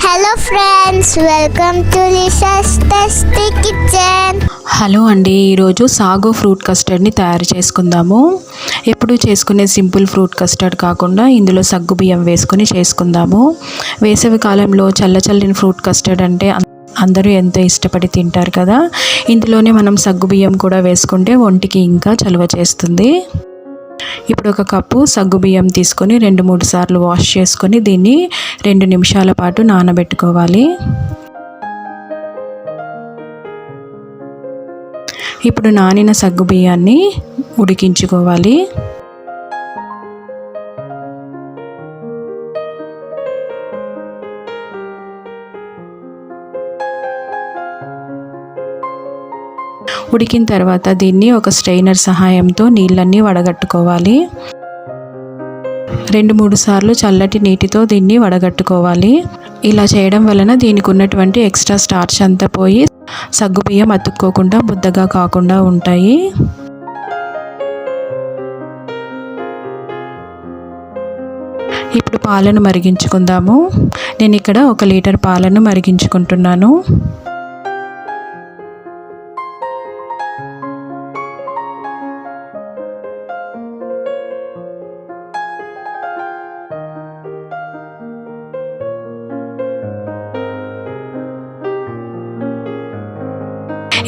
Hello friends, welcome to Lisa's tasty kitchen. Hello అండి, ఈరోజు sago fruit కస్టర్డ్ని తయారు చేసుకుందాము. ఎప్పుడు చేసుకునే సింపుల్ ఫ్రూట్ కస్టర్డ్ కాకుండా ఇందులో సగ్గుబియ్యం వేసుకొని చేసుకుందాము. వేసవి కాలంలో చల్లని ఫ్రూట్ కస్టర్డ్ అంటే అందరూ ఎంతో ఇష్టపడి తింటారు కదా. ఇందులోనే మనం సగ్గుబియ్యం కూడా వేసుకుంటే ఒంటికి ఇంకా చలువ చేస్తుంది. ఇప్పుడు ఒక కప్పు సగ్గుబియ్యం తీసుకొని 2-3 సార్లు వాష్ చేసుకొని దీన్ని 2 నిమిషాల పాటు నానబెట్టుకోవాలి. ఇప్పుడు నానిన సగ్గుబియ్యాన్ని ఉడికించుకోవాలి. ఉడికిన తర్వాత దీన్ని ఒక స్ట్రైనర్ సహాయంతో నీళ్ళన్నీ వడగట్టుకోవాలి. 2-3 సార్లు చల్లటి నీటితో దీన్ని వడగట్టుకోవాలి. ఇలా చేయడం వలన దీనికి ఉన్నటువంటి ఎక్స్ట్రా స్టార్చ్ అంతా పోయి సగ్గుబియ్యం అతుక్కోకుండా ముద్దగా కాకుండా ఉంటాయి. ఇప్పుడు పాలను మరిగించుకుందాము. నేను ఇక్కడ 1 లీటర్ పాలను మరిగించుకుంటున్నాను.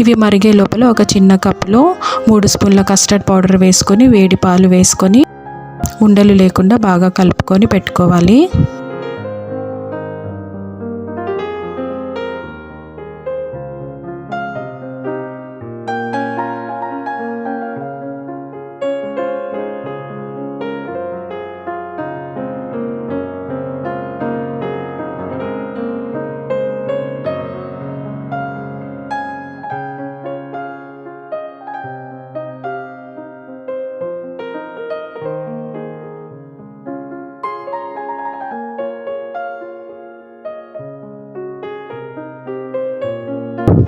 ఇవి మరిగే లోపల ఒక చిన్న కప్పులో 3 స్పూన్ల కస్టర్డ్ పౌడర్ వేసుకొని వేడి పాలు వేసుకొని ఉండలు లేకుండా బాగా కలుపుకొని పెట్టుకోవాలి.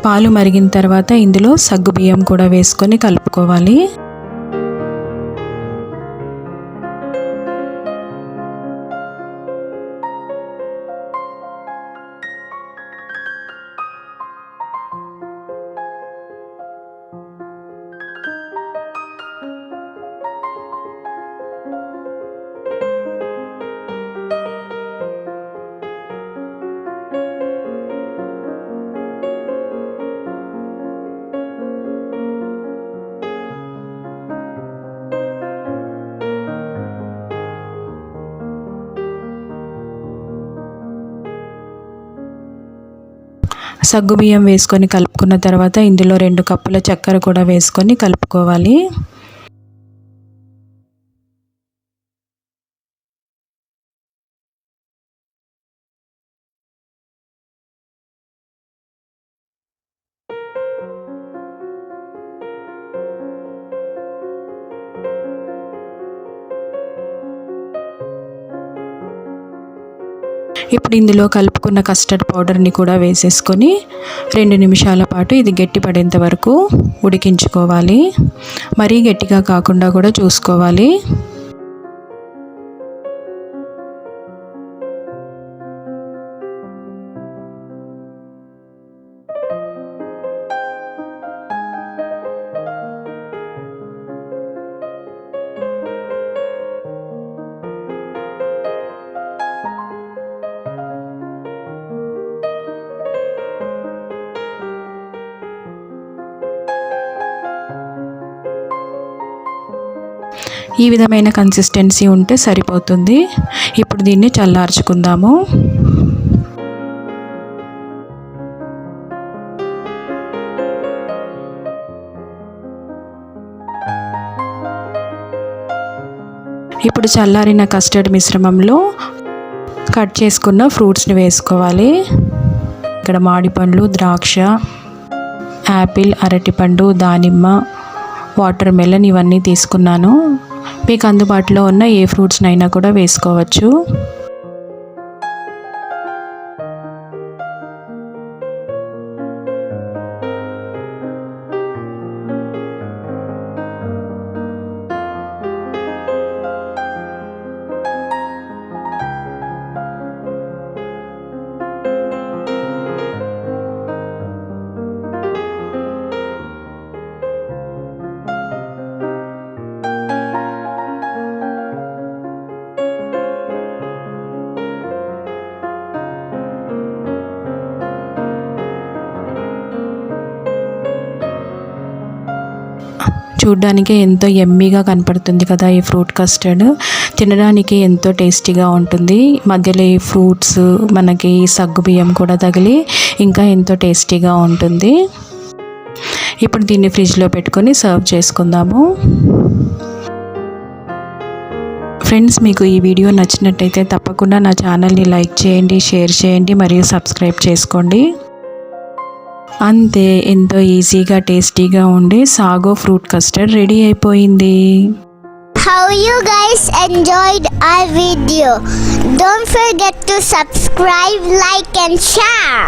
పాలు మరిగిన తర్వాత ఇందులో సగ్గుబియ్యం కూడా వేసుకొని కలుపుకోవాలి. సగ్గుబియ్యం వేసుకొని కలుపుకున్న తర్వాత ఇందులో 2 కప్పుల చక్కెర కూడా వేసుకొని కలుపుకోవాలి. ఇప్పుడు ఇందులో కలుపుకున్న కస్టర్డ్ పౌడర్ని కూడా వేసేసుకొని 2 నిమిషాల పాటు ఇది గట్టిపడేంత వరకు ఉడికించుకోవాలి. మరీ గట్టిగా కాకుండా కూడా చూసుకోవాలి. ఈ విధమైన కన్సిస్టెన్సీ ఉంటే సరిపోతుంది. ఇప్పుడు దీన్ని చల్లార్చుకుందాము. ఇప్పుడు చల్లారిన కస్టర్డ్ మిశ్రమంలో కట్ చేసుకున్న ఫ్రూట్స్ని వేసుకోవాలి. ఇక్కడ మామిడిపండ్లు, ద్రాక్ష, యాపిల్, అరటిపండు, దానిమ్మ, వాటర్ మెలన్ ఇవన్నీ తీసుకున్నాను. మీకు అందుబాటులో ఉన్న ఏ ఫ్రూట్స్నైనా కూడా వేసుకోవచ్చు. చూడ్డానికి ఎంతో యమ్మీగా కనపడుతుంది కదా ఈ ఫ్రూట్ కస్టర్డ్. తినడానికి ఎంతో టేస్టీగా ఉంటుంది. మధ్యలో ఈ ఫ్రూట్స్ మనకి సగ్గుబియ్యం కూడా తగిలి ఇంకా ఎంతో టేస్టీగా ఉంటుంది. ఇప్పుడు దీన్ని ఫ్రిడ్జ్లో పెట్టుకొని సర్వ్ చేసుకుందాము. ఫ్రెండ్స్, మీకు ఈ వీడియో నచ్చినట్టయితే తప్పకుండా నా ఛానల్ని లైక్ చేయండి, షేర్ చేయండి మరియు సబ్స్క్రైబ్ చేసుకోండి. అంతే, ఎంతో ఈజీగా టేస్టీగా ఉండే సాగో ఫ్రూట్ కస్టర్డ్ రెడీ అయిపోయింది. How you guys enjoyed our video? Don't forget to subscribe, like and share.